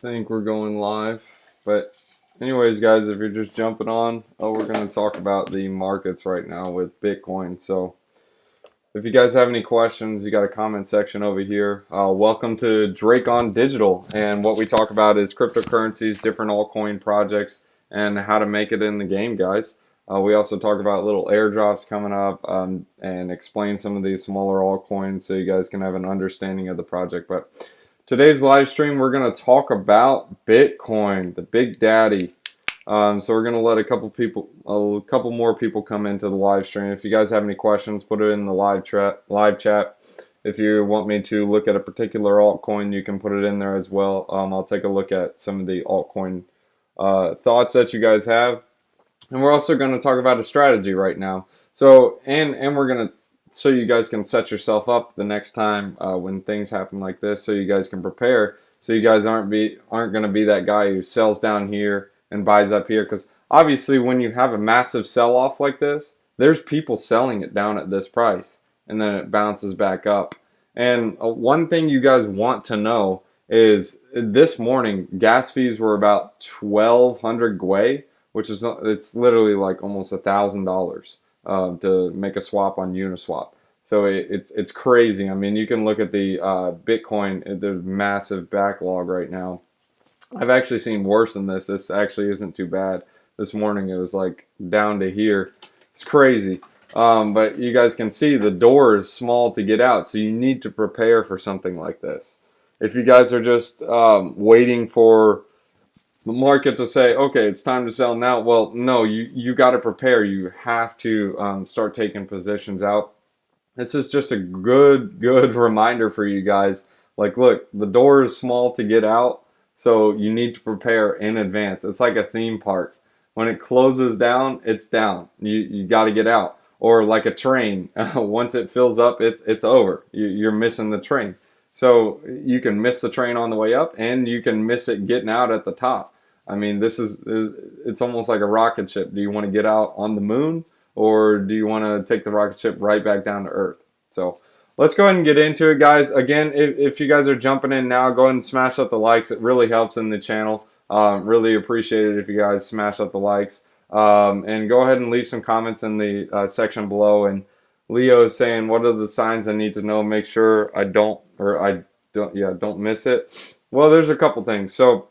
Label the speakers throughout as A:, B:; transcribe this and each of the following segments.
A: think we're going live. But anyways, guys, if you're just jumping on, we're going to talk about the markets right now with Bitcoin. So if you guys have any questions, you got a comment section over here. Welcome to Drake on Digital. And what we talk about is cryptocurrencies, different altcoin projects, and how to make it in the game, guys. We also talk about little airdrops coming up and explain some of these smaller altcoins so you guys can have an understanding of the project. But today's live stream, we're going to talk about Bitcoin, the big daddy. So we're going to let a couple more people come into the live stream. If you guys have any questions, put it in the live chat. If you want me to look at a particular altcoin, you can put it in there as well. I'll take a look at some of the altcoin thoughts that you guys have. And we're also going to talk about a strategy right now. So, and we're going to, so you guys can set yourself up the next time when things happen like this, so you guys can prepare, so you guys aren't going to be that guy who sells down here and buys up here. Because obviously when you have a massive sell-off like this, there's people selling it down at this price, and then it bounces back up. And one thing you guys want to know is this morning, gas fees were about 1,200 gwei, which is, it's literally like almost $1,000 to make a swap on Uniswap. So it's crazy. I mean, you can look at the Bitcoin, there's massive backlog right now. I've actually seen worse than this. This actually isn't too bad. This morning it was like down to here. It's crazy. But you guys can see the door is small to get out, so you need to prepare for something like this. If you guys are just waiting for the market to say, okay, it's time to sell now, well, no, you got to prepare. You have to start taking positions out. This is just a good reminder for you guys. Like, look, the door is small to get out, so you need to prepare in advance. It's like a theme park. When it closes down, it's down. You got to get out. Or like a train, once it fills up, it's over. You're missing the train. So you can miss the train on the way up, and you can miss it getting out at the top. I mean, it's almost like a rocket ship. Do you want to get out on the moon, or do you want to take the rocket ship right back down to Earth? So let's go ahead and get into it, guys. Again, if you guys are jumping in now, go ahead and smash up the likes. It really helps in the channel. Really appreciate it if you guys smash up the likes. And go ahead and leave some comments in the section below. And Leo is saying, what are the signs I need to know? Make sure I don't miss it. Well, there's a couple things. So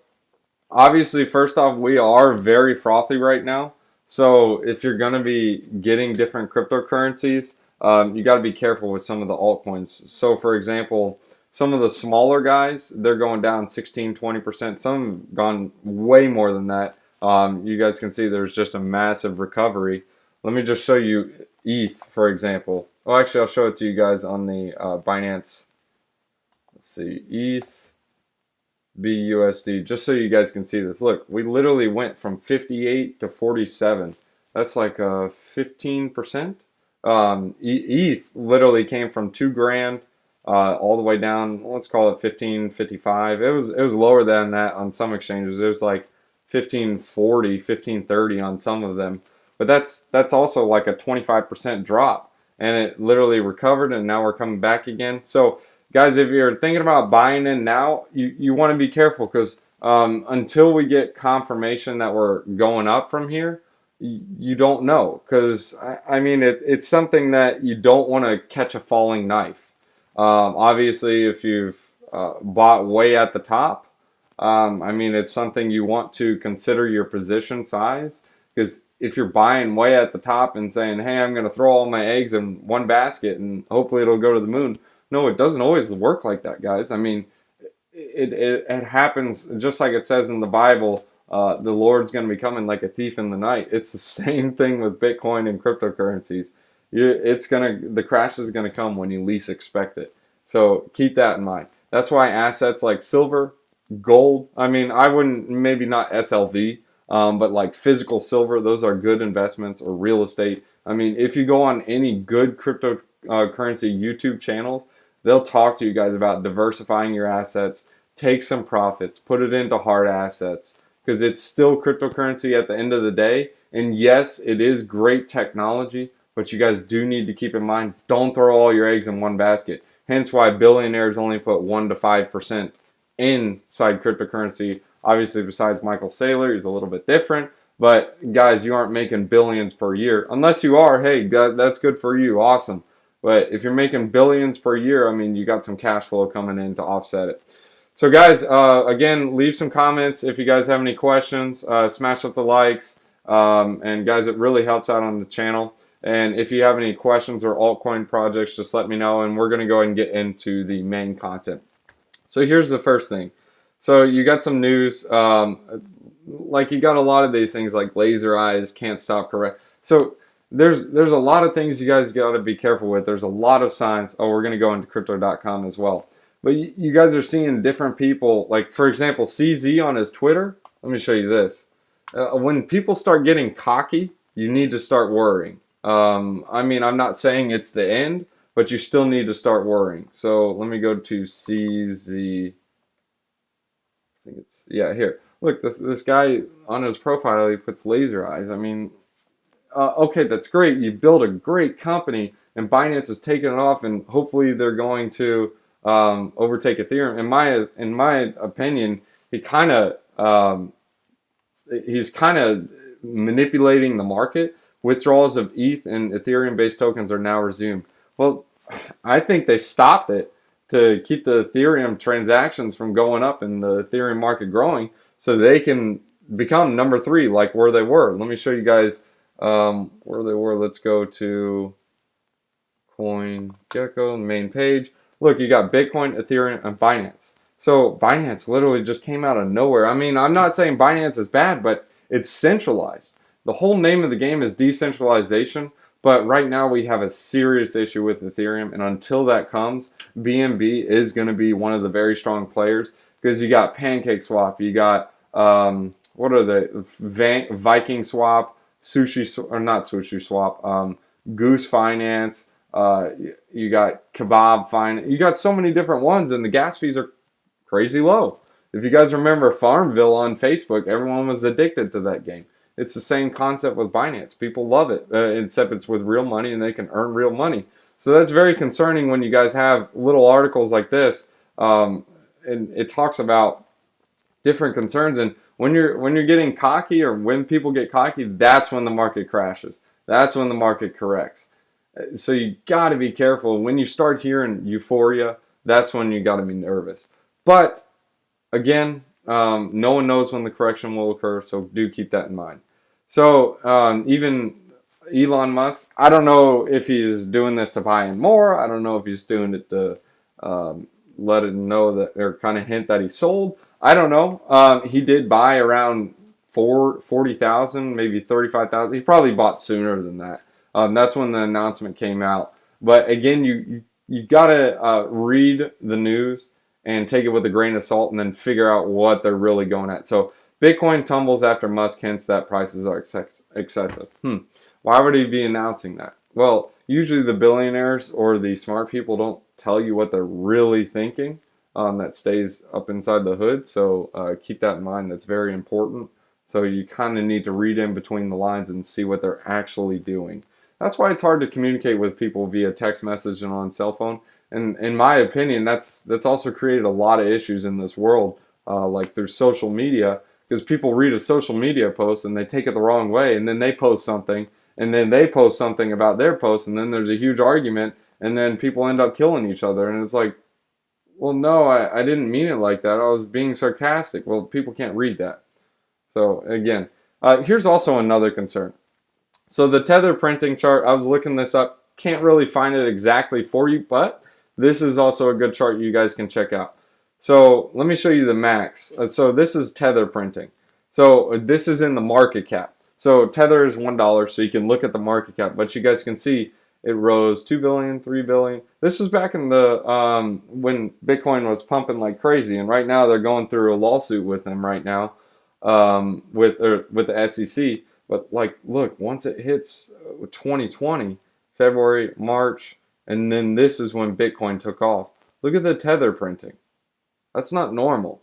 A: obviously, first off, we are very frothy right now. So if you're going to be getting different cryptocurrencies, you got to be careful with some of the altcoins. So for example, some of the smaller guys, they're going down 16-20%. Some have gone way more than that. You guys can see there's just a massive recovery. Let me just show you ETH, for example. Oh, actually, I'll show it to you guys on the Binance. Let's see, ETH. BUSD, just so you guys can see this. Look, we literally went from 58 to 47. That's like 15%. ETH literally came from 2 grand all the way down. Let's call it 15.55. It was lower than that on some exchanges. It was like 15.40, 15.30 on some of them. But that's also like a 25% drop, and it literally recovered, and now we're coming back again. So guys, if you're thinking about buying in now, you want to be careful, because until we get confirmation that we're going up from here, you don't know. Because, I mean, it's something that you don't want to catch a falling knife. Obviously, if you've bought way at the top, I mean, it's something you want to consider your position size. Because if you're buying way at the top and saying, hey, I'm going to throw all my eggs in one basket and hopefully it'll go to the moon. No, it doesn't always work like that, guys. I mean, it happens just like it says in the Bible. The Lord's going to be coming like a thief in the night. It's the same thing with Bitcoin and cryptocurrencies. The crash is going to come when you least expect it. So keep that in mind. That's why assets like silver, gold. I mean, I wouldn't, maybe not SLV, but like physical silver. Those are good investments, or real estate. I mean, if you go on any good cryptocurrency YouTube channels, they'll talk to you guys about diversifying your assets, take some profits, put it into hard assets, because it's still cryptocurrency at the end of the day. And yes, it is great technology, but you guys do need to keep in mind, don't throw all your eggs in one basket. Hence why billionaires only put 1 to 5% inside cryptocurrency. Obviously, besides Michael Saylor, he's a little bit different. But guys, you aren't making billions per year. Unless you are, hey, that's good for you. Awesome. But if you're making billions per year, I mean, you got some cash flow coming in to offset it. So guys, again, leave some comments if you guys have any questions. Smash up the likes. And guys, it really helps out on the channel. And if you have any questions or altcoin projects, just let me know. And we're going to go ahead and get into the main content. So here's the first thing. So you got some news. Like you got a lot of these things like laser eyes, can't stop correct. So there's a lot of things you guys got to be careful with. There's a lot of signs. Oh, we're going to go into crypto.com as well. But you guys are seeing different people. Like, for example, CZ on his Twitter. Let me show you this. When people start getting cocky, you need to start worrying. I mean, I'm not saying it's the end, but you still need to start worrying. So let me go to CZ. I think it's, yeah, here. Look, this guy on his profile, he puts laser eyes. I mean, okay, that's great. You build a great company, and Binance is taking it off, and hopefully they're going to overtake Ethereum. In my opinion, he's kind of manipulating the market. Withdrawals of ETH and Ethereum-based tokens are now resumed. Well, I think they stopped it to keep the Ethereum transactions from going up and the Ethereum market growing, so they can become number 3 like where they were. Let me show you guys where they were. Let's go to CoinGecko, main page. Look, you got Bitcoin, Ethereum, and Binance. So Binance literally just came out of nowhere. I mean, I'm not saying Binance is bad, but it's centralized. The whole name of the game is decentralization, but right now we have a serious issue with Ethereum, and until that comes, BNB is going to be one of the very strong players, because you got PancakeSwap, you got, what are they, Viking Swap, not Sushi Swap, Goose Finance, you got Kebab Finance, you got so many different ones, and the gas fees are crazy low. If you guys remember Farmville on Facebook, everyone was addicted to that game. It's the same concept with Binance. People love it, except it's with real money and they can earn real money. So that's very concerning when you guys have little articles like this, and it talks about different concerns. And when you're getting cocky, or when people get cocky, that's when the market crashes. That's when the market corrects. So you got to be careful. When you start hearing euphoria, that's when you got to be nervous. But again, no one knows when the correction will occur, so do keep that in mind. So even Elon Musk, I don't know if he's doing this to buy in more. I don't know if he's doing it to let it know that, or kind of hint that he sold. I don't know. He did buy around 40,000, maybe 35,000. He probably bought sooner than that. That's when the announcement came out. But again, you gotta read the news and take it with a grain of salt, and then figure out what they're really going at. So Bitcoin tumbles after Musk hints that prices are excessive. Why would he be announcing that? Well, usually the billionaires or the smart people don't tell you what they're really thinking. That stays up inside the hood. So keep that in mind. That's very important. So you kind of need to read in between the lines and see what they're actually doing. That's why it's hard to communicate with people via text message and on cell phone. And in my opinion, that's also created a lot of issues in this world, like through social media, because people read a social media post and they take it the wrong way, and then they post something, and then they post something about their post, and then there's a huge argument, and then people end up killing each other. And it's like, well, no, I didn't mean it like that. I was being sarcastic. Well, people can't read that. So again, here's also another concern. So the tether printing chart, I was looking this up, can't really find it exactly for you, but this is also a good chart you guys can check out. So let me show you the max. So this is tether printing. So this is in the market cap. So tether is $1, so you can look at the market cap, but you guys can see it rose 2 billion, 3 billion. This was back in the when Bitcoin was pumping like crazy, and right now they're going through a lawsuit with them right now, with the SEC. But like, look, once it hits 2020, February, March, and then this is when Bitcoin took off. Look at the tether printing. That's not normal.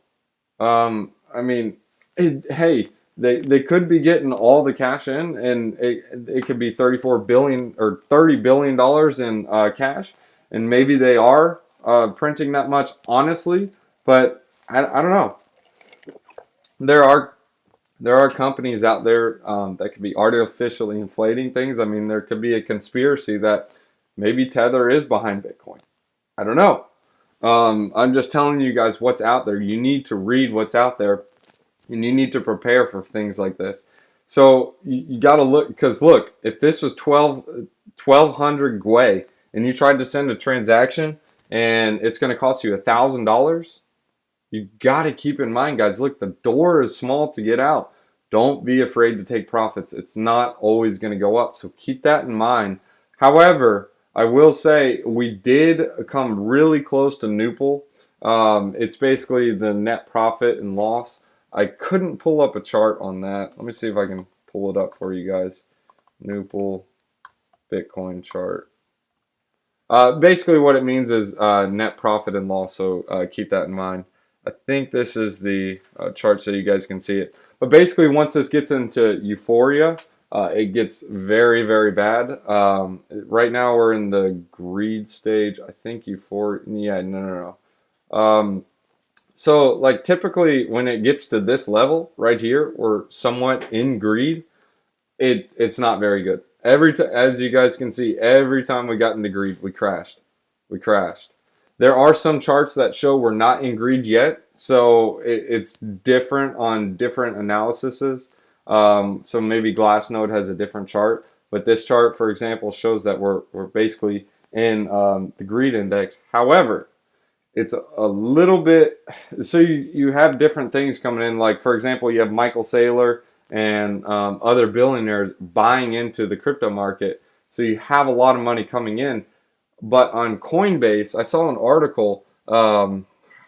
A: I mean, hey, they could be getting all the cash in, and it could be 34 billion or $30 billion in cash, and maybe they are printing that much, honestly. But I don't know. There are companies out there that could be artificially inflating things. I mean, there could be a conspiracy that maybe Tether is behind Bitcoin. I don't know. I'm just telling you guys what's out there. You need to read what's out there, and you need to prepare for things like this. So you got to look, because look, if this was 1,200 Gwei and you tried to send a transaction and it's going to cost you $1,000, you got to keep in mind, guys, look, the door is small to get out. Don't be afraid to take profits. It's not always going to go up. So keep that in mind. However, I will say we did come really close to Nupal. It's basically the net profit and loss. I couldn't pull up a chart on that. Let me see if I can pull it up for you guys. Nupal Bitcoin chart. Basically what it means is net profit and loss, so keep that in mind. I think this is the chart so you guys can see it. But basically once this gets into euphoria, it gets very, very bad. Right now we're in the greed stage. I think euphoria, yeah, no. So like typically when it gets to this level right here, we're somewhat in greed. It's not very good. As you guys can see, every time we got into greed, we crashed. We crashed. There are some charts that show we're not in greed yet, so it's different on different analyses. So maybe Glassnode has a different chart, but this chart, for example, shows that we're basically in the greed index. However, it's a little bit, so you have different things coming in. Like, for example, you have Michael Saylor and other billionaires buying into the crypto market. So you have a lot of money coming in. But on Coinbase, I saw an article, I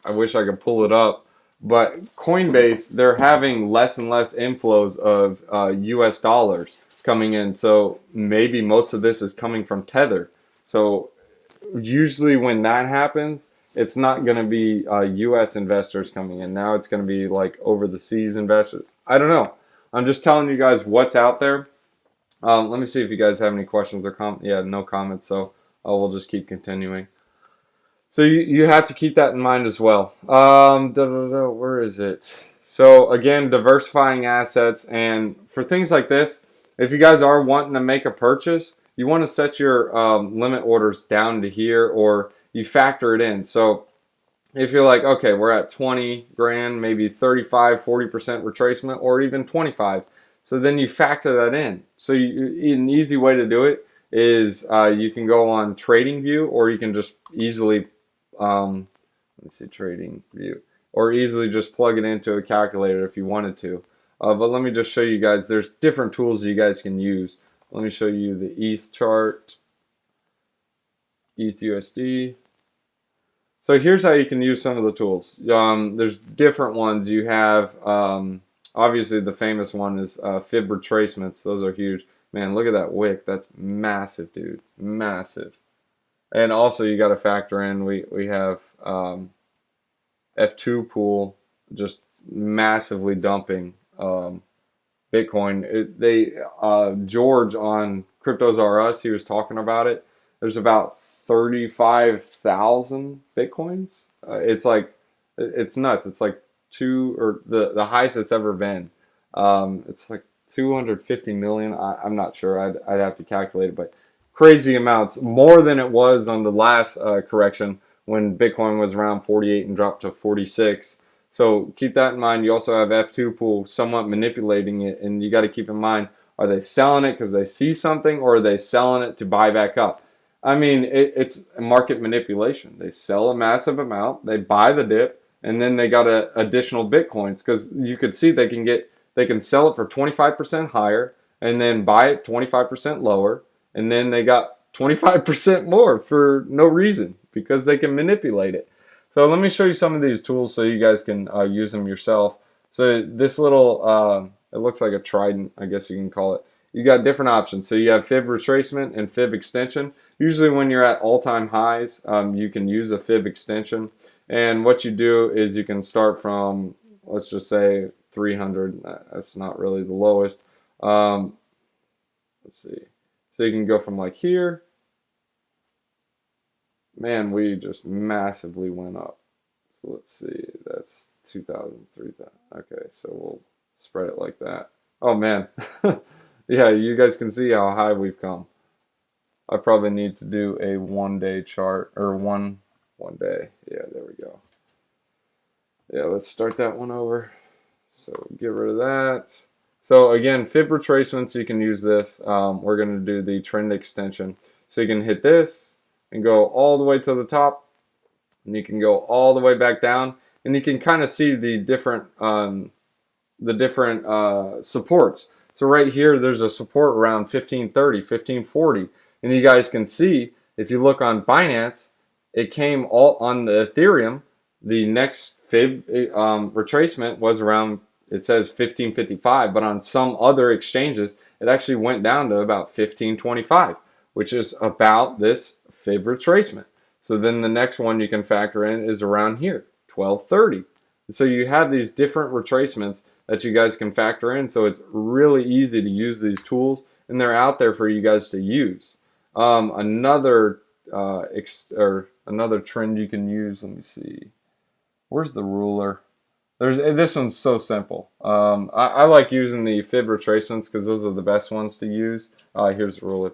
A: wish I could pull it up, but Coinbase, they're having less and less inflows of US dollars coming in. So maybe most of this is coming from Tether. So usually when that happens, it's not going to be US investors coming in. Now it's going to be like over the seas investors. I don't know. I'm just telling you guys what's out there. Let me see if you guys have any questions or comments. Yeah, no comments, so we'll just keep continuing. So you have to keep that in mind as well. Where is it? So again, diversifying assets, and for things like this, if you guys are wanting to make a purchase, you want to set your limit orders down to here, or you factor it in. So if you're like, okay, we're at 20 grand, maybe 35, 40% retracement, or even 25. So then you factor that in. So an easy way to do it is you can go on TradingView, or you can just easily, let me see, TradingView, or easily just plug it into a calculator if you wanted to. But let me just show you guys, there's different tools you guys can use. Let me show you the ETH chart, ETH USD. So here's how you can use some of the tools. There's different ones. You have, obviously the famous one is Fib retracements. Those are huge. Man, look at that wick. That's massive, dude. Massive. And also you got to factor in, we have F2 pool just massively dumping Bitcoin. George on Cryptos R Us, he was talking about it. There's about 35,000 Bitcoins. It's like, it's nuts. It's like the highest it's ever been. It's like 250 million. I'm not sure. I'd have to calculate it, but crazy amounts, more than it was on the last correction when Bitcoin was around 48 and dropped to 46. So keep that in mind. You also have F2 pool somewhat manipulating it, and you got to keep in mind, are they selling it because they see something, or are they selling it to buy back up? I mean, it's market manipulation. They sell a massive amount, they buy the dip, and then they got additional Bitcoins, because you could see they can sell it for 25% higher and then buy it 25% lower, and then they got 25% more for no reason because they can manipulate it. So let me show you some of these tools so you guys can use them yourself. So this little, it looks like a trident, I guess you can call it. You got different options. So you have Fib retracement and Fib extension. Usually when you're at all-time highs, you can use a Fib extension. And what you do is you can start from, let's just say 300. That's not really the lowest. Let's see. So you can go from like here. Man, we just massively went up. So let's see, that's 2,000, 3,000. Okay, so we'll spread it like that. Oh man, yeah, you guys can see how high we've come. I probably need to do a 1-day chart, or one day. Yeah, there we go. Yeah, let's start that one over. So get rid of that. So again, Fib retracements, you can use this. We're going to do the trend extension. So you can hit this and go all the way to the top, and you can go all the way back down, and you can kind of see the different supports. So right here, there's a support around 1530, 1540, and you guys can see if you look on Binance, it came all on the Ethereum. The next Fib retracement was around, it says 1555, but on some other exchanges, it actually went down to about 1525, which is about this Fib retracement. So then the next one you can factor in is around here, 1230. So you have these different retracements that you guys can factor in. So it's really easy to use these tools, and they're out there for you guys to use. Another trend you can use. Let me see. Where's the ruler? This one's so simple. I like using the Fib retracements because those are the best ones to use. Here's the ruler.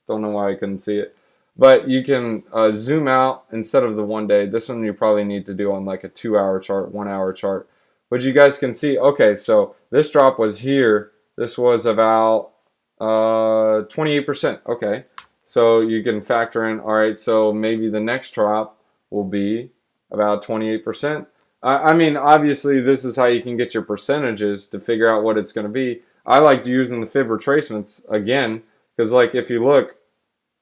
A: Don't know why I couldn't see it. But you can zoom out instead of the 1 day. This one you probably need to do on like a 2-hour chart, 1-hour chart. But you guys can see, okay, so this drop was here. This was about 28%. Okay, so you can factor in, all right, so maybe the next drop will be about 28%. I mean, obviously, this is how you can get your percentages to figure out what it's going to be. I like using the Fib retracements again, because like if you look,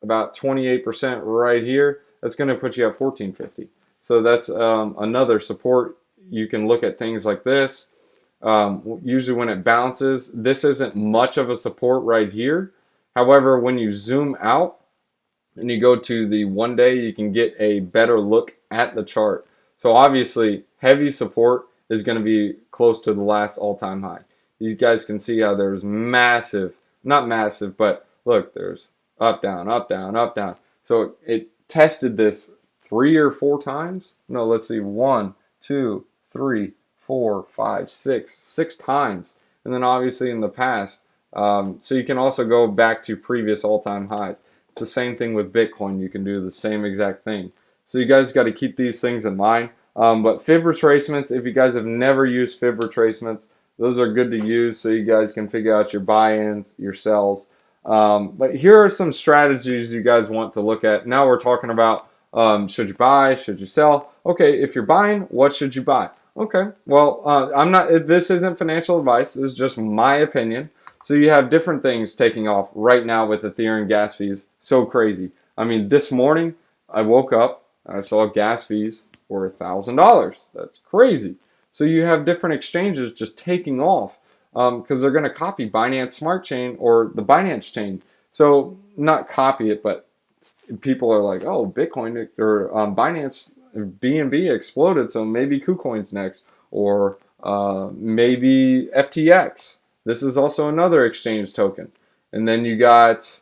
A: about 28% right here, that's going to put you at 1450. So that's another support. You can look at things like this. Usually when it bounces, this isn't much of a support right here. However, when you zoom out and you go to the 1 day, you can get a better look at the chart. So obviously, heavy support is going to be close to the last all-time high. You guys can see how there's massive, not massive, but look, there's up, down, up, down, up, down. So it tested this 3 or 4 times. No, let's see, 1, 2, 3, 4, 5, 6 times. And then obviously in the past. So you can also go back to previous all-time highs. It's the same thing with Bitcoin. You can do the same exact thing. So you guys got to keep these things in mind. But Fib retracements, if you guys have never used Fib retracements, those are good to use so you guys can figure out your buy-ins, your sells. But here are some strategies you guys want to look at. Now we're talking about should you buy, should you sell? Okay, if you're buying, what should you buy? Okay, well, this isn't financial advice. This is just my opinion. So you have different things taking off right now with Ethereum gas fees. So crazy. I mean, this morning I woke up, I saw gas fees were $1,000. That's crazy. So you have different exchanges just taking off. Because they're going to copy Binance Smart Chain or the Binance chain. So not copy it, but people are like, oh, Bitcoin or Binance BNB exploded, so maybe KuCoin's next, or maybe FTX. This is also another exchange token. And then you got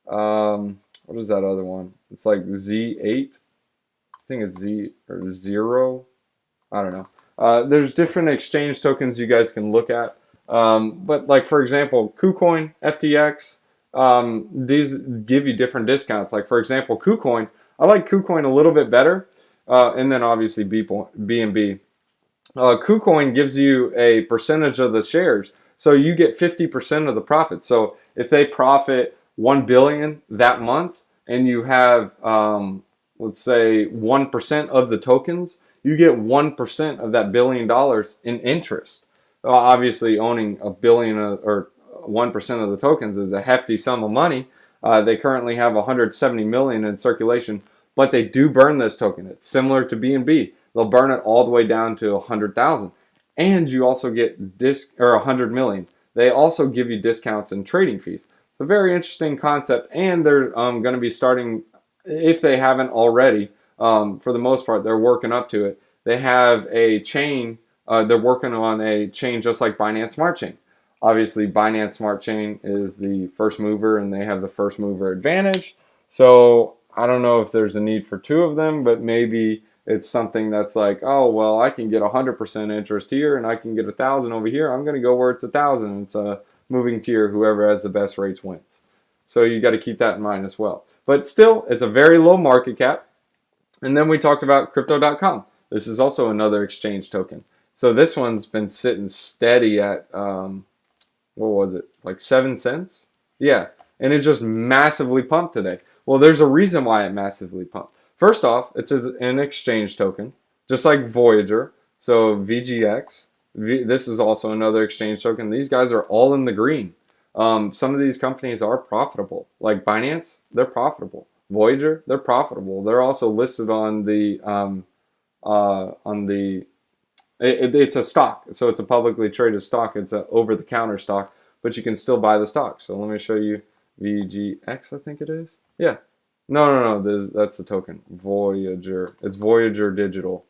A: what is that other one? It's like Z8. I think it's Z or Zero. I don't know. There's different exchange tokens you guys can look at. But like, for example, KuCoin, FTX, these give you different discounts. Like, for example, KuCoin, I like KuCoin a little bit better. And then obviously BNB. KuCoin gives you a percentage of the shares. So you get 50% of the profit. So if they profit 1 billion that month and you have, let's say 1% of the tokens, you get 1% of that $1 billion in interest. Obviously, owning a billion or 1% of the tokens is a hefty sum of money. They currently have 170 million in circulation, but they do burn this token. It's similar to BNB. They'll burn it all the way down to 100,000, and you also get 100 million. They also give you discounts and trading fees. It's a very interesting concept, and they're going to be starting, if they haven't already. For the most part, they're working up to it. They have a chain. They're working on a chain just like Binance Smart Chain. Obviously, Binance Smart Chain is the first mover, and they have the first mover advantage. So I don't know if there's a need for 2 of them, but maybe it's something that's like, oh, well, I can get 100% interest here and I can get 1,000 over here. I'm going to go where it's 1,000. It's a moving tier. Whoever has the best rates wins. So you got to keep that in mind as well. But still, it's a very low market cap. And then we talked about crypto.com. This is also another exchange token. So this one's been sitting steady at, what was it, like 7 cents? Yeah, and it just massively pumped today. Well, there's a reason why it massively pumped. First off, it's an exchange token, just like Voyager. So VGX, this is also another exchange token. These guys are all in the green. Some of these companies are profitable. Like Binance, they're profitable. Voyager, they're profitable. They're also listed on the it's a stock, so it's a publicly traded stock. It's an over-the-counter stock, but you can still buy the stock. So let me show you VGX, I think it is. Yeah. No. That's the token. Voyager. It's Voyager Digital.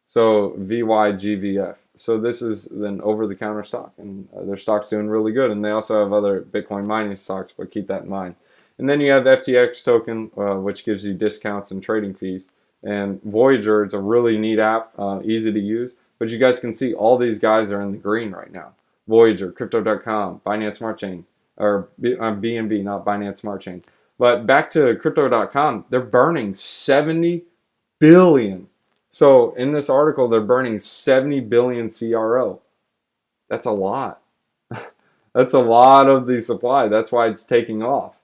A: So VYGVF. So this is an over-the-counter stock, and their stock's doing really good. And they also have other Bitcoin mining stocks, but keep that in mind. And then you have FTX token, which gives you discounts and trading fees. And Voyager, it's a really neat app, easy to use. But you guys can see all these guys are in the green right now. Voyager, Crypto.com, Binance Smart Chain, or BNB, not Binance Smart Chain. But back to Crypto.com, they're burning 70 billion. So in this article, they're burning 70 billion CRO. That's a lot. That's a lot of the supply. That's why it's taking off.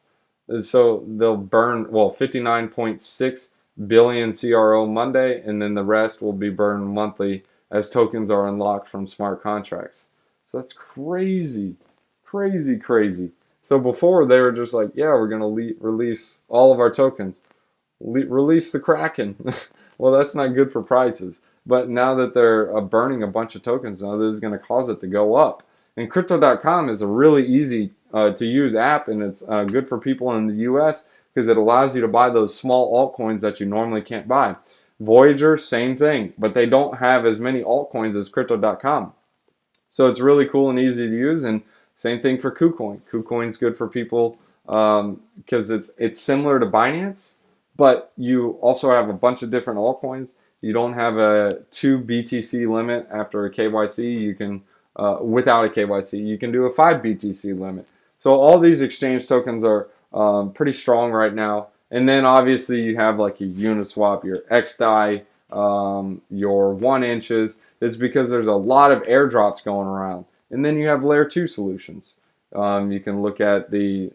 A: And so they'll burn, well, 59.6 billion CRO Monday, and then the rest will be burned monthly as tokens are unlocked from smart contracts. So that's crazy, crazy, crazy. So before they were just like, yeah, we're going to release all of our tokens. Release the Kraken. Well, that's not good for prices. But now that they're burning a bunch of tokens, now this is going to cause it to go up. And Crypto.com is a really easy to use app, and it's good for people in the US because it allows you to buy those small altcoins that you normally can't buy. Voyager, same thing, but they don't have as many altcoins as Crypto.com. So it's really cool and easy to use, and same thing for KuCoin. KuCoin's good for people because it's similar to Binance, but you also have a bunch of different altcoins. You don't have a 2 BTC limit after a KYC. You can, without a KYC, you can do a 5 BTC limit. So all these exchange tokens are pretty strong right now. And then obviously you have like your Uniswap, your XDAI, your 1 inches. It's because there's a lot of airdrops going around. And then you have layer 2 solutions. You can look at the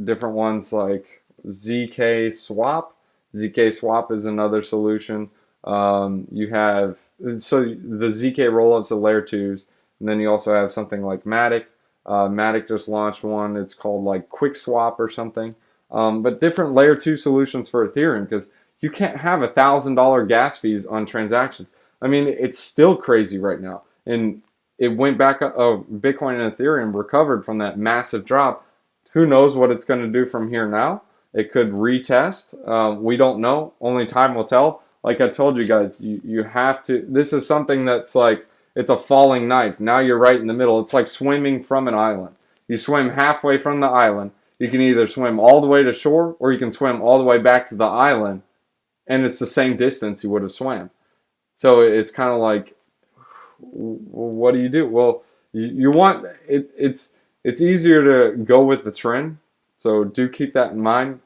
A: different ones like ZK Swap. ZK Swap is another solution. You have, so the ZK rollups of layer 2s. And then you also have something like Matic. Matic just launched one. It's called like Quick Swap or something. But different layer 2 solutions for Ethereum, because you can't have $1,000 gas fees on transactions. I mean, it's still crazy right now. And it went back, Bitcoin and Ethereum recovered from that massive drop. Who knows what it's going to do from here now? It could retest. We don't know. Only time will tell. Like I told you guys, you have to, this is something that's like, it's a falling knife. Now you're right in the middle. It's like swimming from an island. You swim halfway from the island. You can either swim all the way to shore or you can swim all the way back to the island, and it's the same distance you would have swam. So it's kind of like, what do you do? Well, you want, it's easier to go with the trend. So do keep that in mind.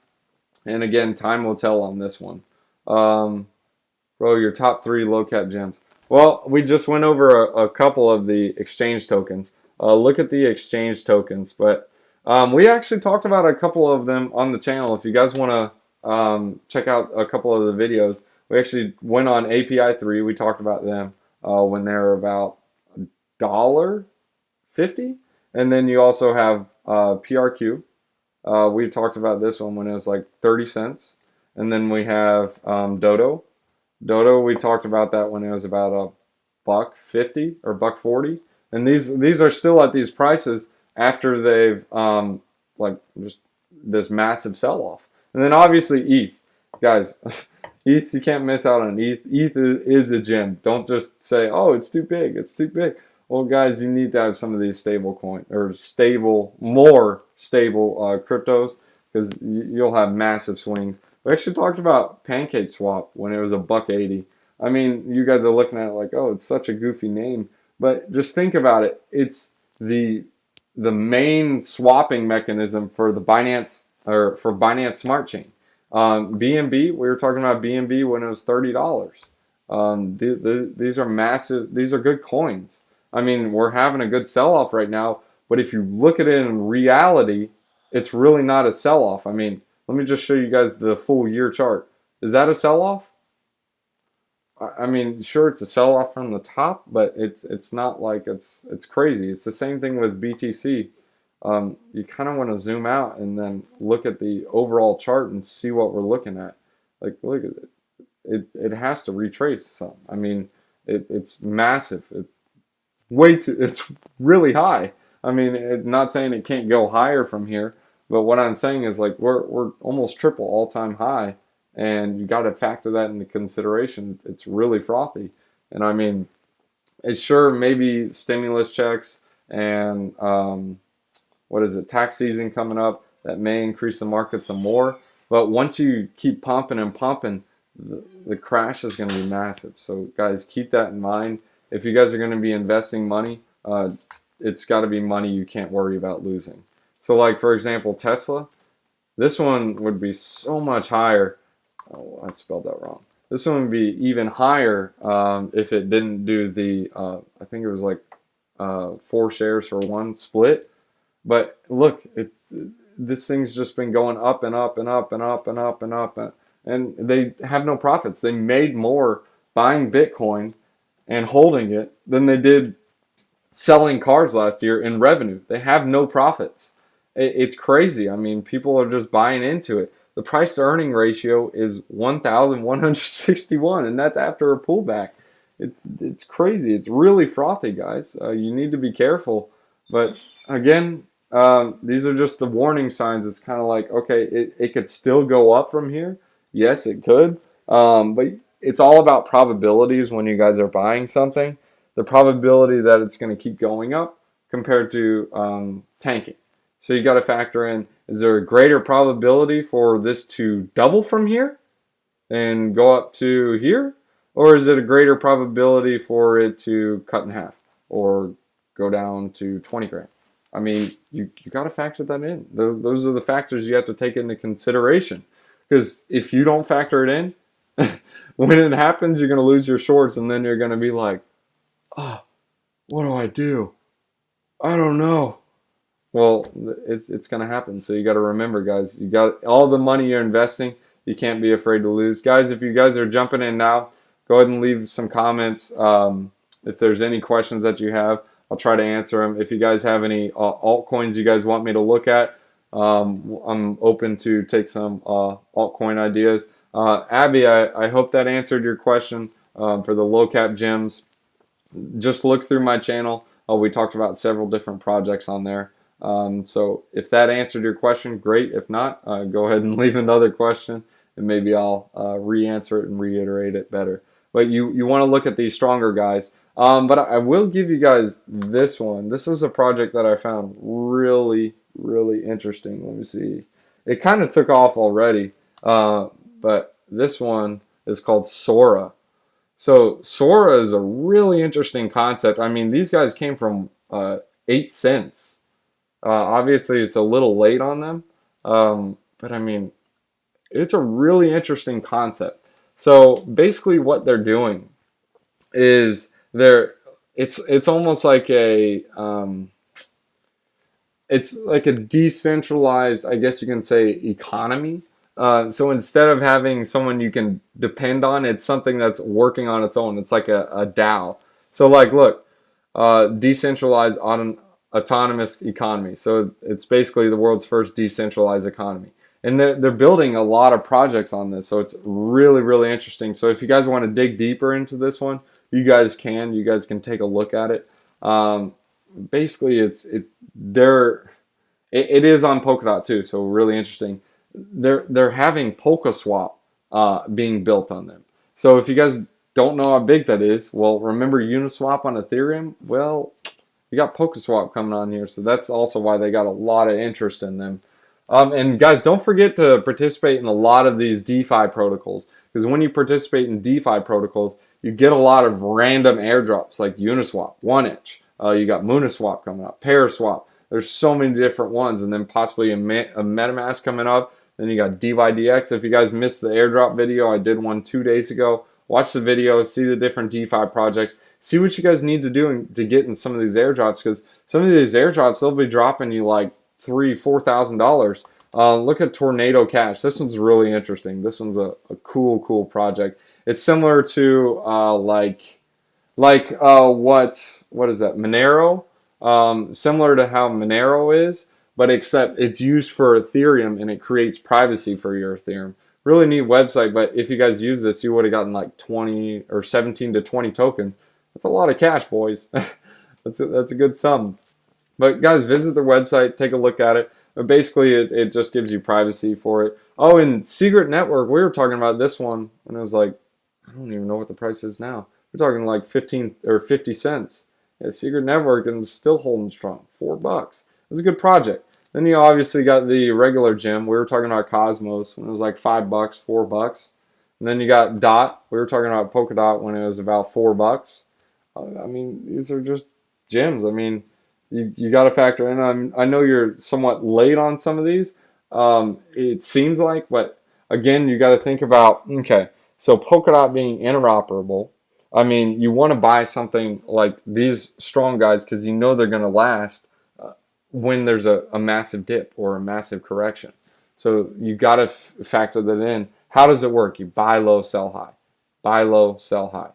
A: And again, time will tell on this one. Bro, your top 3 low cap gems. Well, we just went over a couple of the exchange tokens. Look at the exchange tokens, but we actually talked about a couple of them on the channel. If you guys want to check out a couple of the videos, we actually went on API 3. We talked about them when they're about $1.50. And then you also have PRQ. We talked about this one when it was like 30 cents. And then we have Dodo. Dodo, we talked about that when it was about $1.50 or $1.40. And these are still at these prices after they've like just this massive sell-off. And then obviously ETH. Guys, ETH, you can't miss out on ETH. ETH is a gem. Don't just say, oh, it's too big. It's too big. Well, guys, you need to have some of these stable coin or more stable cryptos, because you'll have massive swings. We actually talked about Pancake Swap when it was $1.80. I mean, you guys are looking at it like, oh, it's such a goofy name, but just think about it. It's the main swapping mechanism for the Binance, or for Binance Smart Chain. BNB, we were talking about BNB when it was $30. These are massive. These are good coins. I mean, we're having a good sell-off right now, but if you look at it in reality, it's really not a sell-off. I mean, let me just show you guys the full year chart. Is that a sell-off? I mean, sure, it's a sell-off from the top, but it's not like it's crazy. It's the same thing with BTC. You kind of want to zoom out and then look at the overall chart and see what we're looking at. Like, look at it. It has to retrace some. I mean, it's massive. It's really high. I mean, not saying it can't go higher from here, but what I'm saying is like we're almost triple all-time high. And you got to factor that into consideration. It's really frothy. And I mean, it's sure maybe stimulus checks and tax season coming up, that may increase the market some more. But once you keep pumping and pumping, the crash is going to be massive. So guys, keep that in mind. If you guys are going to be investing money, it's got to be money you can't worry about losing. So like, for example, Tesla, this one would be so much higher. Oh, I spelled that wrong. This one would be even higher if it didn't do the, I think it was like 4 shares for 1 split. But look, this thing's just been going up and up and up and up and up and up. And they have no profits. They made more buying Bitcoin and holding it than they did selling cars last year in revenue. They have no profits. It's crazy. I mean, people are just buying into it. The price to earning ratio is 1,161, and that's after a pullback. It's crazy. It's really frothy, guys. You need to be careful. But again, these are just the warning signs. It's kind of like, okay, it could still go up from here. Yes, it could. But it's all about probabilities when you guys are buying something. The probability that it's going to keep going up compared to tanking. So you got to factor in, is there a greater probability for this to double from here and go up to here? Or is it a greater probability for it to cut in half or go down to 20 grand? I mean, you got to factor that in. Those are the factors you have to take into consideration. Because if you don't factor it in, when it happens, you're going to lose your shorts, and then you're going to be like, oh, what do I do? I don't know. Well, it's going to happen. So you got to remember, guys, you got all the money you're investing. You can't be afraid to lose. Guys, if you guys are jumping in now, go ahead and leave some comments. If there's any questions that you have, I'll try to answer them. If you guys have any altcoins you guys want me to look at, I'm open to take some altcoin ideas. Abby, I hope that answered your question for the low cap gems. Just look through my channel. We talked about several different projects on there. So if that answered your question, great. If not, go ahead and leave another question, and maybe I'll re-answer it and reiterate it better. But you want to look at these stronger guys. But I will give you guys this one. This is a project that I found really, really interesting. Let me see. It kind of took off already, but this one is called Sora. So Sora is a really interesting concept. I mean, these guys came from 8 cents. Obviously, it's a little late on them, but I mean, it's a really interesting concept. So basically, what they're doing is it's almost like it's like a decentralized, I guess you can say, economy. So instead of having someone you can depend on, it's something that's working on its own. It's like a DAO. So like, look, decentralized autonomous economy. So it's basically the world's first decentralized economy. And they're building a lot of projects on this. So it's really, really interesting. So if you guys want to dig deeper into this one, you guys can. You guys can take a look at it. Basically, it is on Polkadot too. So really interesting. They're having PolkaSwap being built on them. So if you guys don't know how big that is, well, remember Uniswap on Ethereum? Well, you got PolkaSwap coming on here, so that's also why they got a lot of interest in them. And guys, don't forget to participate in a lot of these DeFi protocols, because when you participate in DeFi protocols, you get a lot of random airdrops like Uniswap, 1inch. You got Mooniswap coming up, Paraswap. There's so many different ones, and then possibly a MetaMask coming up. Then you got DYDX. If you guys missed the airdrop video, I did one 2 days ago. Watch the video, see the different DeFi projects, see what you guys need to do to get in some of these airdrops, because some of these airdrops, they'll be dropping you like $3,000-$4,000. Look at Tornado Cash. This one's really interesting. This one's a cool project. It's similar to what is that, Monero? Similar to how Monero is, but except it's used for Ethereum and it creates privacy for your Ethereum. Really neat website, but if you guys use this, you would have gotten like 20 or 17 to 20 tokens. That's a lot of cash, boys. That's a good sum. But guys, visit their website, take a look at it. But basically, it just gives you privacy for it. Oh, and Secret Network, we were talking about this one, and it was like, I don't even know what the price is now. We're talking like 15 or 50 cents. Yeah, Secret Network, and still holding strong, $4. It's a good project. Then you obviously got the regular gem. We were talking about Cosmos when it was like $5, $4. And then you got Dot. We were talking about Polkadot when it was about $4. I mean, these are just gems. I mean, you got to factor in. I know you're somewhat late on some of these. It seems like, but again, you got to think about, okay, so Polkadot being interoperable. I mean, you want to buy something like these strong guys because you know they're going to last when there's a massive dip or a massive correction. So you got to factor that in. How does it work? You buy low, sell high. Buy low, sell high.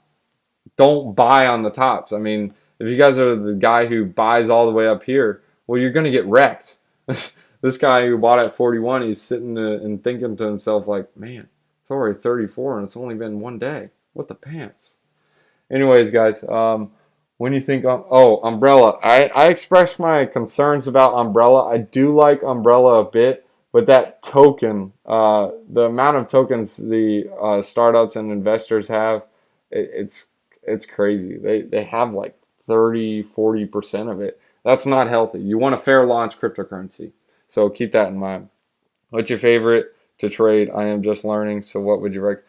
A: Don't buy on the tops. I mean, if you guys are the guy who buys all the way up here, well, you're going to get wrecked. This guy who bought at 41, he's sitting and thinking to himself like, man, it's already 34 and it's only been 1 day. What the pants? Anyways, guys, when you think, Umbrella, I expressed my concerns about Umbrella. I do like Umbrella a bit, but that token, the amount of tokens the startups and investors have, it's crazy. They have like 30-40% of it. That's not healthy. You want a fair launch cryptocurrency, so keep that in mind. What's your favorite to trade? I am just learning, so what would you recommend?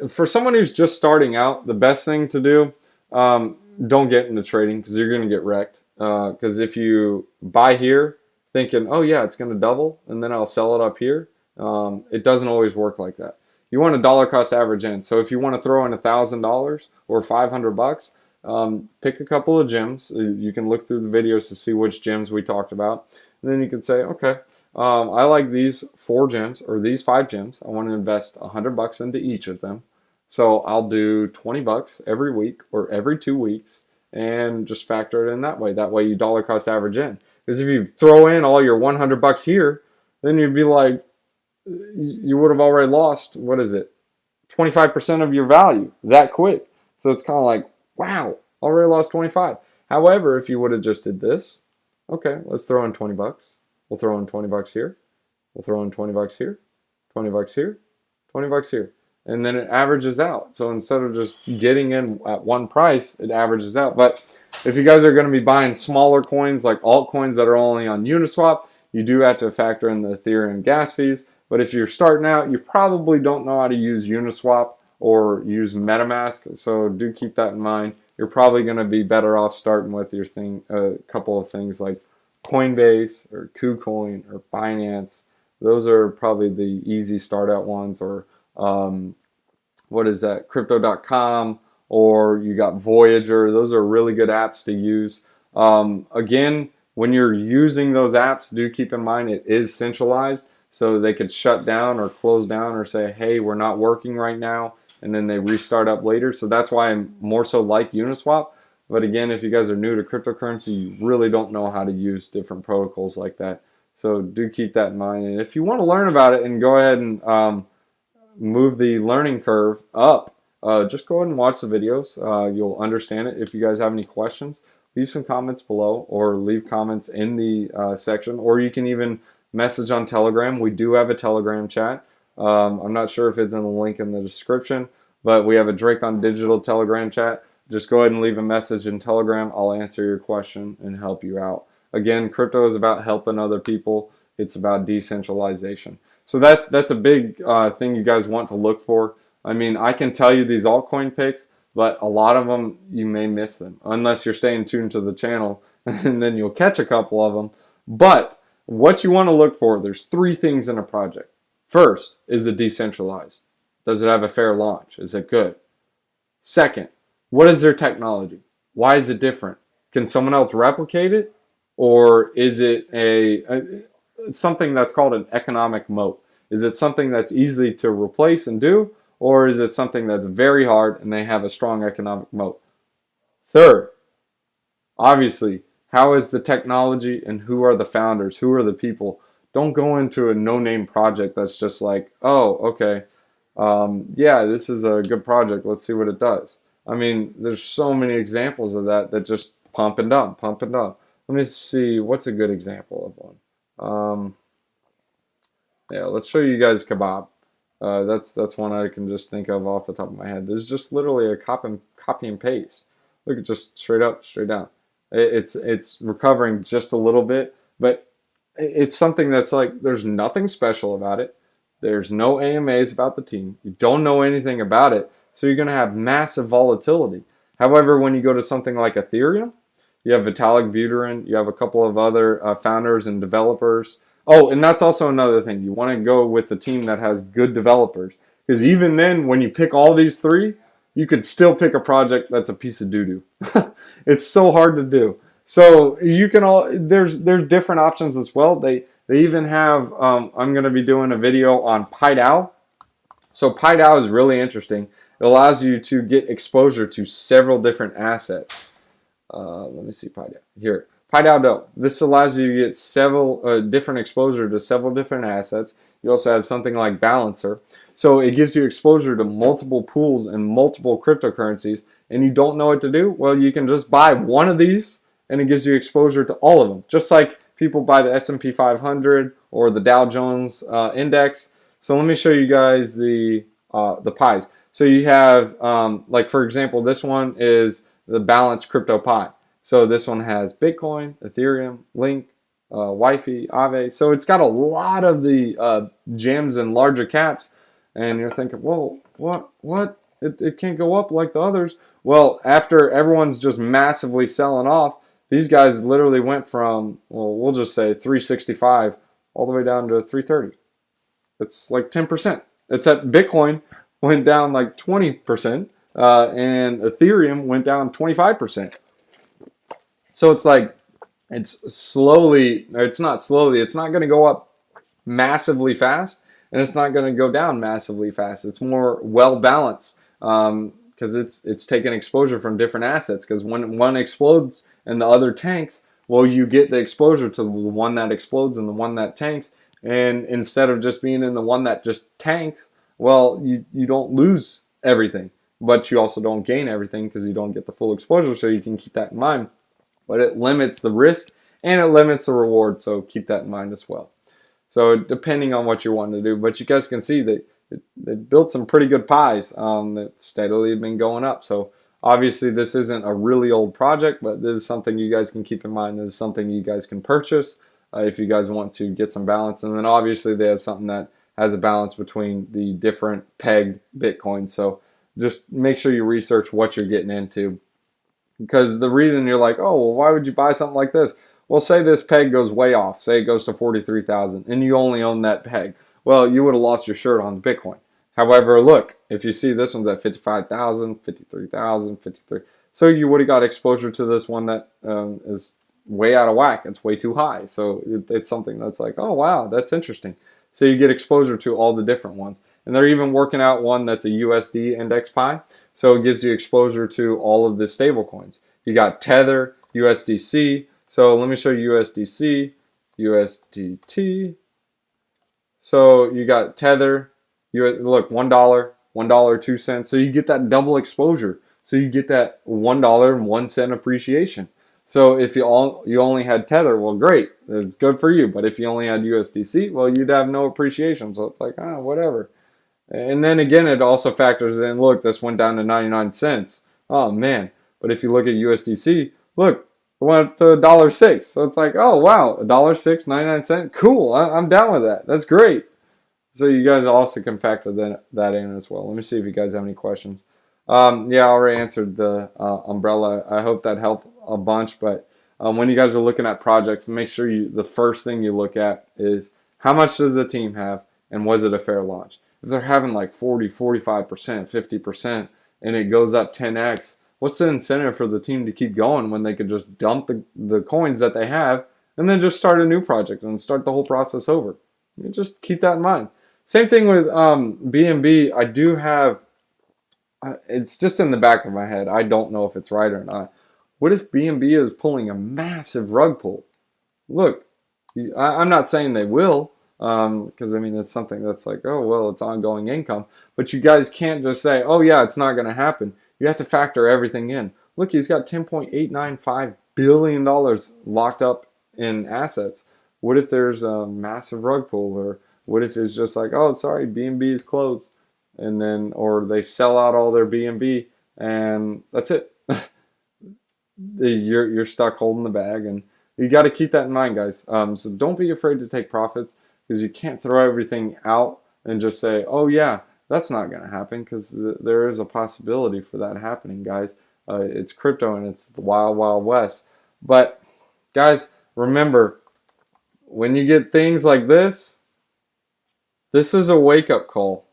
A: For someone who's just starting out, the best thing to do, don't get into trading because you're going to get wrecked. Because if you buy here thinking, oh yeah, it's going to double and then I'll sell it up here, it doesn't always work like that. You want a dollar cost average in. So if you want to throw in $1,000 or $500, pick a couple of gems. You can look through the videos to see which gems we talked about. And then you can say, okay, I like these 4 gems or these 5 gems. I want to invest $100 into each of them. So I'll do $20 every week or every 2 weeks and just factor it in that way. That way you dollar cost average in. Because if you throw in all your $100 here, then you'd be like, you would have already lost, what is it, 25% of your value that quick. So it's kind of like, wow, already lost 25. However, if you would have just did this, okay, let's throw in $20. We'll throw in $20 here. We'll throw in $20 here, $20 here, $20 here. And then it averages out. So instead of just getting in at one price, it averages out. But if you guys are going to be buying smaller coins like altcoins that are only on Uniswap, you do have to factor in the Ethereum gas fees. But if you're starting out, you probably don't know how to use Uniswap or use MetaMask. So do keep that in mind. You're probably going to be better off starting with your a couple of things like Coinbase or KuCoin or Binance. Those are probably the easy start out ones, or what is that, crypto.com, or you got Voyager. Those are really good apps to use. Again, when you're using those apps, do keep in mind it is centralized, so they could shut down or close down or say, hey, we're not working right now, and then they restart up later. So that's why I'm more so like Uniswap. But again, if you guys are new to cryptocurrency, you really don't know how to use different protocols like that. So do keep that in mind. And if you want to learn about it and go ahead and move the learning curve up, just go ahead and watch the videos. You'll understand it. If you guys have any questions, leave some comments below or leave comments in the section, or you can even message on Telegram. We do have a Telegram chat. I'm not sure if it's in the link in the description, but we have a Drake on Digital Telegram chat. Just go ahead and leave a message in Telegram. I'll answer your question and help you out. Again, crypto is about helping other people. it's about decentralization. So that's a big thing you guys want to look for. I mean, I can tell you these altcoin picks, but a lot of them you may miss them unless you're staying tuned to the channel, and then you'll catch a couple of them. But what you want to look for, there's three things in a project. First, is it decentralized? Does it have a fair launch? Is it good? Second, what is their technology? Why is it different? Can someone else replicate it? Or is it something that's called an economic moat? Is it something that's easy to replace and do? Or is it something that's very hard and they have a strong economic moat? Third, obviously, how is the technology and who are the founders? Who are the people? Don't go into a no-name project that's just like, oh, okay, yeah, this is a good project. Let's see what it does. I mean, there's so many examples of that just pump and dump, pump and dump. Let me see, what's a good example of one? Yeah, let's show you guys Kebab. That's one I can just think of off the top of my head. This is just literally a copy and paste. Look at just straight up, straight down. It's recovering just a little bit, but it's something that's like, there's nothing special about it. There's no AMAs about the team. You don't know anything about it, so you're going to have massive volatility. However, when you go to something like Ethereum, you have Vitalik Buterin, you have a couple of other founders and developers. Oh, and that's also another thing. You want to go with the team that has good developers, because even then, when you pick all these three, you could still pick a project that's a piece of doo-doo. It's so hard to do. So you can there's different options as well. They even have, I'm going to be doing a video on PiDAO. So PiDAO is really interesting. It allows you to get exposure to several different assets. Let me see PiDAO. Here, PiDAO. This allows you to get several different exposure to several different assets. You also have something like Balancer. So it gives you exposure to multiple pools and multiple cryptocurrencies, and you don't know what to do? Well, you can just buy one of these, and it gives you exposure to all of them. Just like people buy the S&P 500 or the Dow Jones index. So let me show you guys the pies. So you have, like for example, this one is the balanced crypto pie. So this one has Bitcoin, Ethereum, Link, Wi-Fi, Aave. So it's got a lot of the gems and larger caps. And you're thinking, well, what? It can't go up like the others. Well, after everyone's just massively selling off, these guys literally went from, well, we'll just say 365 all the way down to 330. It's like 10%. It's that Bitcoin went down like 20%, and Ethereum went down 25%. So it's like, it's not going to go up massively fast, and it's not going to go down massively fast. It's more well balanced because it's taking exposure from different assets. Because when one explodes and the other tanks, well, you get the exposure to the one that explodes and the one that tanks. And instead of just being in the one that just tanks, well, you don't lose everything, but you also don't gain everything because you don't get the full exposure. So you can keep that in mind. But it limits the risk and it limits the reward. So keep that in mind as well. So depending on what you want to do, but you guys can see that they built some pretty good pies that steadily have been going up. So obviously this isn't a really old project, but this is something you guys can keep in mind. This is something you guys can purchase if you guys want to get some balance. And then obviously they have something that has a balance between the different pegged Bitcoins. So just make sure you research what you're getting into. Because the reason you're like, oh, well, why would you buy something like this? Well, say this peg goes way off. Say it goes to 43,000 and you only own that peg. Well, you would have lost your shirt on Bitcoin. However, look, if you see this one's at 55,000, 53,000, 53. So you would have got exposure to this one that is way out of whack. It's way too high. So it's something that's like, oh, wow, that's interesting. So you get exposure to all the different ones. And they're even working out one that's a USD index pie. So it gives you exposure to all of the stable coins. You got Tether, USDC. So let me show you USDC, USDT. So you got Tether, look, $1, $1, 2 cents. So you get that double exposure. So you get that $1 and 1 cent appreciation. So if you only had Tether, well, great, it's good for you. But if you only had USDC, well, you'd have no appreciation. So it's like, whatever. And then again, it also factors in, look, this went down to 99 cents. Oh, man. But if you look at USDC, look, It went up to $1.06. So it's like, oh wow, $1.06, 99 cents. Cool. I'm down with that. That's great. So you guys also can factor that in as well. Let me see if you guys have any questions. Yeah, I already answered the umbrella. I hope that helped a bunch. But when you guys are looking at projects, make sure the first thing you look at is how much does the team have and was it a fair launch? If they're having like 40, 45%, 50% and it goes up 10x, what's the incentive for the team to keep going when they could just dump the coins that they have and then just start a new project and start the whole process over? Just keep that in mind. Same thing with BNB. I do have, it's just in the back of my head. I don't know if it's right or not. What if BNB is pulling a massive rug pull? Look, I'm not saying they will, because I mean, it's something that's like, oh, well, it's ongoing income. But you guys can't just say, oh, yeah, it's not going to happen. You have to factor everything in. Look, he's got $10.895 billion locked up in assets. What if there's a massive rug pull, or what if it's just like, oh, sorry, BNB is closed, and then, or they sell out all their BNB and that's it. You're stuck holding the bag, and you got to keep that in mind, guys. So don't be afraid to take profits, because you can't throw everything out and just say, oh yeah, that's not going to happen, because there is a possibility for that happening, guys. It's crypto and it's the wild, wild west. But guys, remember, when you get things like this is a wake-up call.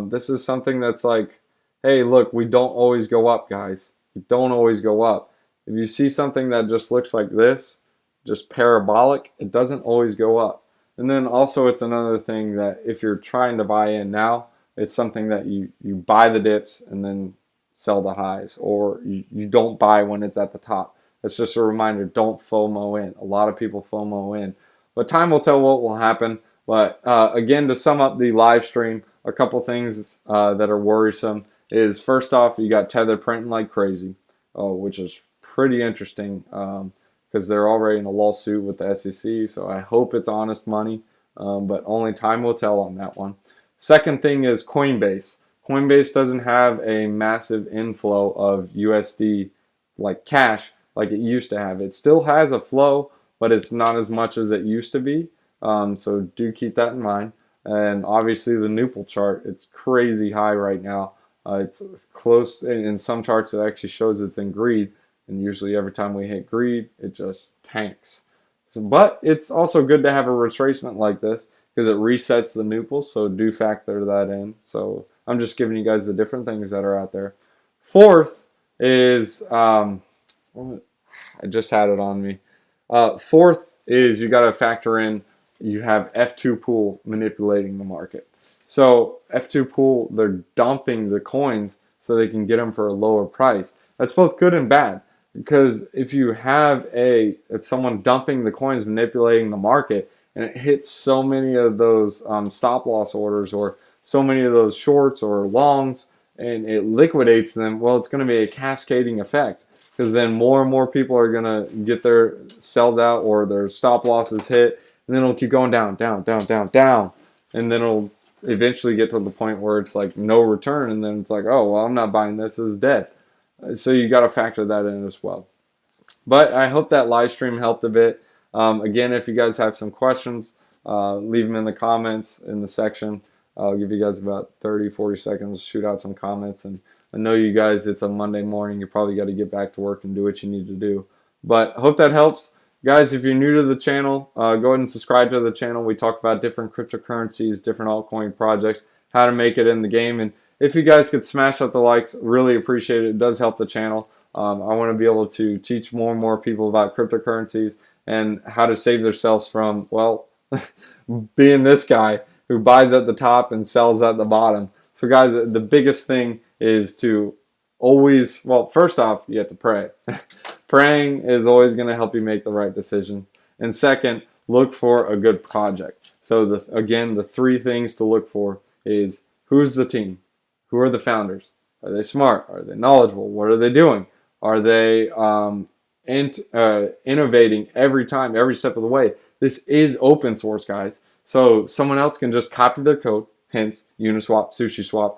A: This is something that's like, hey, look, we don't always go up, guys. We don't always go up. If you see something that just looks like this, just parabolic, it doesn't always go up. And then also it's another thing that if you're trying to buy in now, it's something that you buy the dips and then sell the highs, or you don't buy when it's at the top. That's just a reminder, don't FOMO in. A lot of people FOMO in. But time will tell what will happen. But again, to sum up the live stream, a couple things that are worrisome is, first off, you got Tether printing like crazy, which is pretty interesting because they're already in a lawsuit with the SEC. So I hope it's honest money, but only time will tell on that one. Second thing is Coinbase. Coinbase doesn't have a massive inflow of USD like cash like it used to have. It still has a flow, but it's not as much as it used to be. So do keep that in mind. And obviously the Nupal chart, it's crazy high right now. It's close, in some charts it actually shows it's in greed, and usually every time we hit greed, it just tanks. So, but it's also good to have a retracement like this because it resets the Nupal, so do factor that in. So I'm just giving you guys the different things that are out there. Fourth is, I just had it on me. Fourth is you got to factor in, you have F2 pool manipulating the market. So F2 pool, they're dumping the coins so they can get them for a lower price. That's both good and bad, because if you have it's someone dumping the coins, manipulating the market, and it hits so many of those stop loss orders or so many of those shorts or longs, and it liquidates them, well, it's going to be a cascading effect, because then more and more people are going to get their sells out or their stop losses hit, and then it'll keep going down, down, down, down, down, and then it'll eventually get to the point where it's like no return, and then it's like, oh, well, I'm not buying this, this is dead. So you got to factor that in as well. But I hope that live stream helped a bit. Again, if you guys have some questions, leave them in the comments in the section. I'll give you guys about 30-40 seconds to shoot out some comments. And I know you guys, it's a Monday morning, you probably got to get back to work and do what you need to do. But I hope that helps. Guys, if you're new to the channel, go ahead and subscribe to the channel. We talk about different cryptocurrencies, different altcoin projects, how to make it in the game. And if you guys could smash up the likes, really appreciate it. It does help the channel. I want to be able to teach more and more people about cryptocurrencies and how to save themselves from, well, being this guy who buys at the top and sells at the bottom. So guys, the biggest thing is to always, well, first off, you have to pray. Praying is always going to help you make the right decisions. And second, look for a good project. So again, the three things to look for is, who's the team? Who are the founders? Are they smart? Are they knowledgeable? What are they doing? Are they innovating every time, every step of the way? This is open source, guys. So someone else can just copy the code, hence Uniswap, SushiSwap.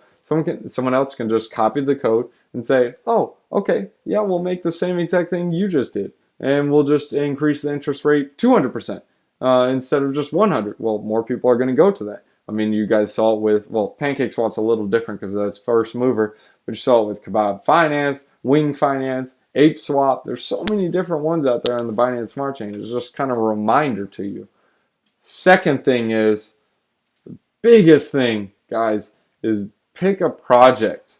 A: Someone else can just copy the code and say, oh, okay, yeah, we'll make the same exact thing you just did. and we'll just increase the interest rate 200% instead of just 100. Well, more people are going to go to that. I mean, you guys saw it with, well, PancakeSwap's a little different because that's first mover, but you saw it with Kebab Finance, Wing Finance, Ape Swap. There's so many different ones out there on the Binance Smart Chain. It's just kind of a reminder to you. Second thing is, biggest thing, guys, is pick a project.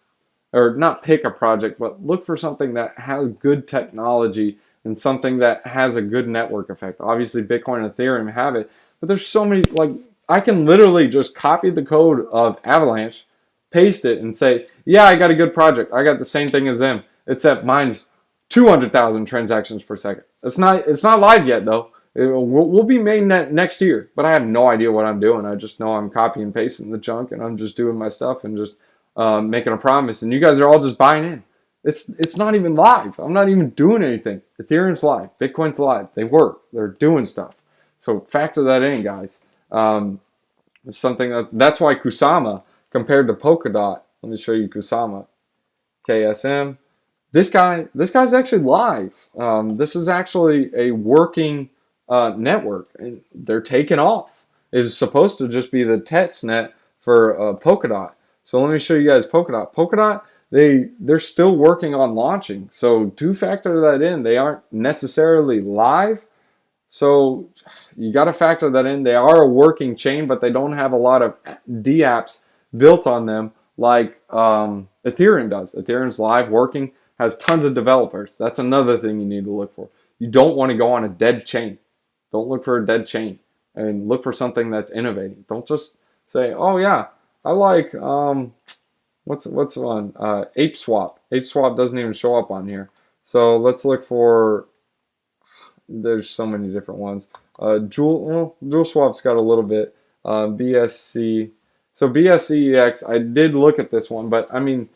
A: Or not pick a project, but look for something that has good technology and something that has a good network effect. Obviously, Bitcoin and Ethereum have it, but there's so many, like, I can literally just copy the code of Avalanche, paste it, and say, yeah, I got a good project. I got the same thing as them, except mine's 200,000 transactions per second. It's not live yet, though. It will be made next year, but I have no idea what I'm doing. I just know I'm copying and pasting the junk, and I'm just doing my stuff and just making a promise. And you guys are all just buying in. It's not even live. I'm not even doing anything. Ethereum's live. Bitcoin's live. They work. They're doing stuff. So factor that in, guys. It's something that's why Kusama compared to Polkadot. Let me show you Kusama. KSM. This guy's actually live. This is actually a working network, and they're taking off. It's supposed to just be the test net for Polkadot. So let me show you guys Polkadot. Polkadot, they're still working on launching. So do factor that in. They aren't necessarily live. So you got to factor that in. They are a working chain, but they don't have a lot of dApps built on them like Ethereum does. Ethereum's live, working, has tons of developers. That's another thing you need to look for. You don't want to go on a dead chain. Don't look for a dead chain, and look for something that's innovating. Don't just say, oh yeah, I like what's one Ape Swap. Ape Swap doesn't even show up on here. So let's look for. There's so many different ones. Jewel Swap's got a little bit. BSC. So BSCex, I did look at this one, but I mean,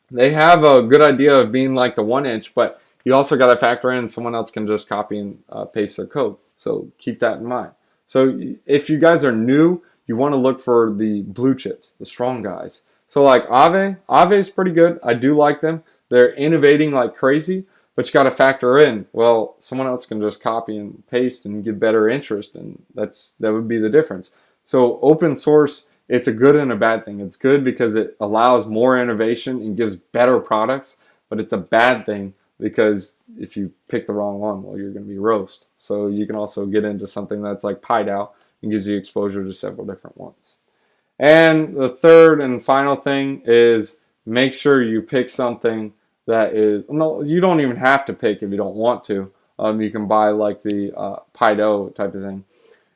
A: they have a good idea of being like the 1inch, but you also got to factor in someone else can just copy and paste their code. So keep that in mind. So if you guys are new, you want to look for the blue chips, the strong guys. So like Aave is pretty good. I do like them. They're innovating like crazy, but you got to factor in, well, someone else can just copy and paste and get better interest, and that would be the difference. So open source, it's a good and a bad thing. It's good because it allows more innovation and gives better products, but it's a bad thing because if you pick the wrong one, well, you're going to be roast. So you can also get into something that's like PyDAO and gives you exposure to several different ones. And the third and final thing is make sure you pick something that is, no, you don't even have to pick if you don't want to. You can buy like the PyDAO type of thing.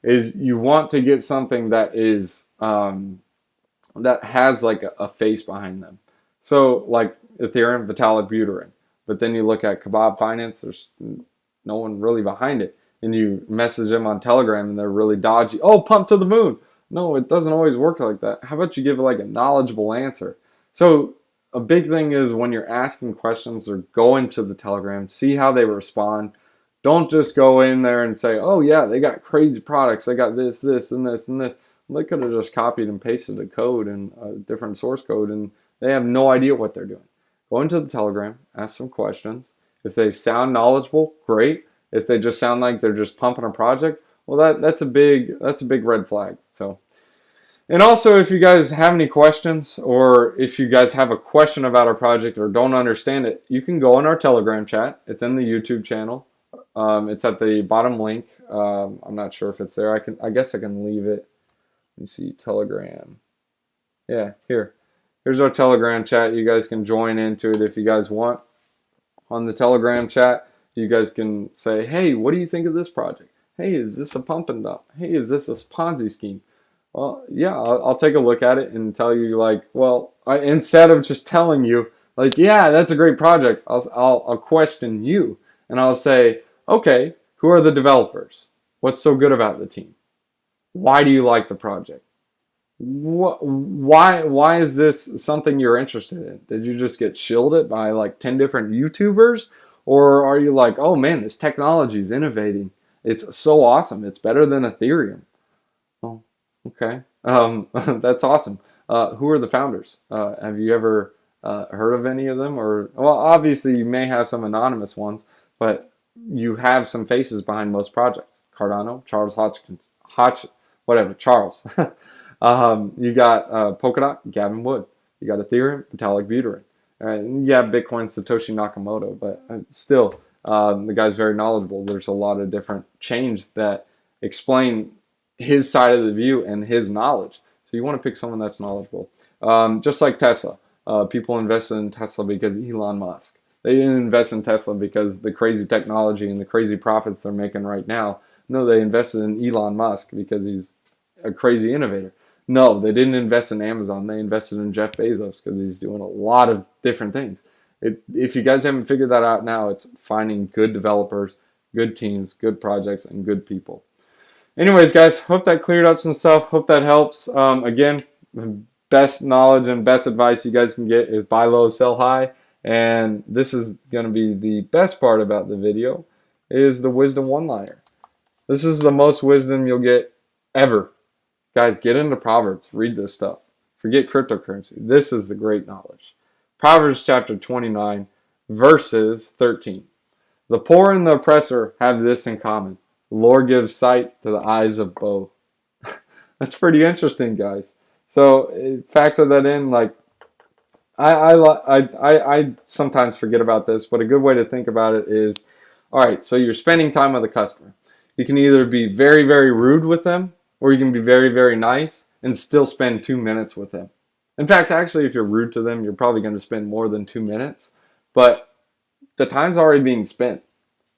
A: Is you want to get something that is that has like a face behind them. So like Ethereum, Vitalik Buterin. But then you look at Kebab Finance, there's no one really behind it. And you message them on Telegram and they're really dodgy. Oh, pump to the moon. No, it doesn't always work like that. How about you give like a knowledgeable answer? So a big thing is when you're asking questions or go into the Telegram, see how they respond. Don't just go in there and say, oh yeah, they got crazy products. They got this, this, and this, and this. They could have just copied and pasted the code and a different source code, and they have no idea what they're doing. Go into the Telegram, ask some questions. If they sound knowledgeable, great. If they just sound like they're just pumping a project, well, that's a big red flag. So, and also if you guys have any questions, or if you guys have a question about our project or don't understand it, you can go in our Telegram chat. It's in the YouTube channel. It's at the bottom link. I'm not sure if it's there. I guess I can leave it. Let me see, Telegram. Yeah, here's our Telegram chat. You guys can join into it if you guys want. On the Telegram chat, you guys can say, hey, what do you think of this project? Hey, is this a pump and dump? Hey, is this a Ponzi scheme? Well, yeah, I'll take a look at it and tell you, like, well, instead of just telling you, like, yeah, that's a great project, I'll question you. And I'll say, okay, who are the developers? What's so good about the team? Why do you like the project? Why is this something you're interested in? Did you just get shielded by like 10 different YouTubers? Or are you like, oh man, this technology is innovating. It's so awesome. It's better than Ethereum. Oh, okay. That's awesome. Who are the founders? Have you ever heard of any of them? Or, well, obviously you may have some anonymous ones, but you have some faces behind most projects. Cardano, Charles Hodgkins, whatever, Charles. You got Polkadot, Gavin Wood. You got Ethereum, Vitalik Buterin. You have Bitcoin, Satoshi Nakamoto, but still, the guy's very knowledgeable. There's a lot of different chains that explain his side of the view and his knowledge. So you want to pick someone that's knowledgeable. Just like Tesla. People invested in Tesla because Elon Musk. They didn't invest in Tesla because the crazy technology and the crazy profits they're making right now. No, they invested in Elon Musk because he's a crazy innovator. No, they didn't invest in Amazon. They invested in Jeff Bezos because he's doing a lot of different things. If you guys haven't figured that out now, it's finding good developers, good teams, good projects, and good people. Anyways, guys, hope that cleared up some stuff. Hope that helps. Again, the best knowledge and best advice you guys can get is buy low, sell high. And this is going to be the best part about the video, is the wisdom one-liner. This is the most wisdom you'll get ever. Guys, get into Proverbs. Read this stuff. Forget cryptocurrency. This is the great knowledge. Proverbs chapter 29, verses 13. The poor and the oppressor have this in common. The Lord gives sight to the eyes of both. That's pretty interesting, guys. So factor that in. Like, I sometimes forget about this, but a good way to think about it is, all right, so you're spending time with a customer. You can either be very, very rude with them, or you can be very, very nice and still spend 2 minutes with them. In fact, actually, if you're rude to them, you're probably going to spend more than 2 minutes, but the time's already being spent.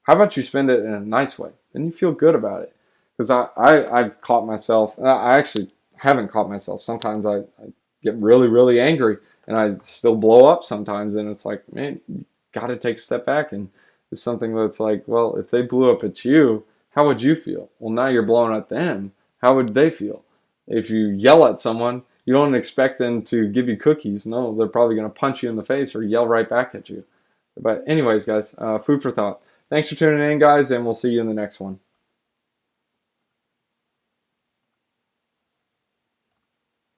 A: How about you spend it in a nice way? Then you feel good about it. Because I've caught myself, I actually haven't caught myself. Sometimes I get really, really angry and I still blow up sometimes. And it's like, man, you got to take a step back. And it's something that's like, well, if they blew up at you, how would you feel? Well, now you're blowing at them. How would they feel? If you yell at someone, you don't expect them to give you cookies. No, they're probably going to punch you in the face or yell right back at you. But anyways, guys, food for thought. Thanks for tuning in, guys, and we'll see you in the next one.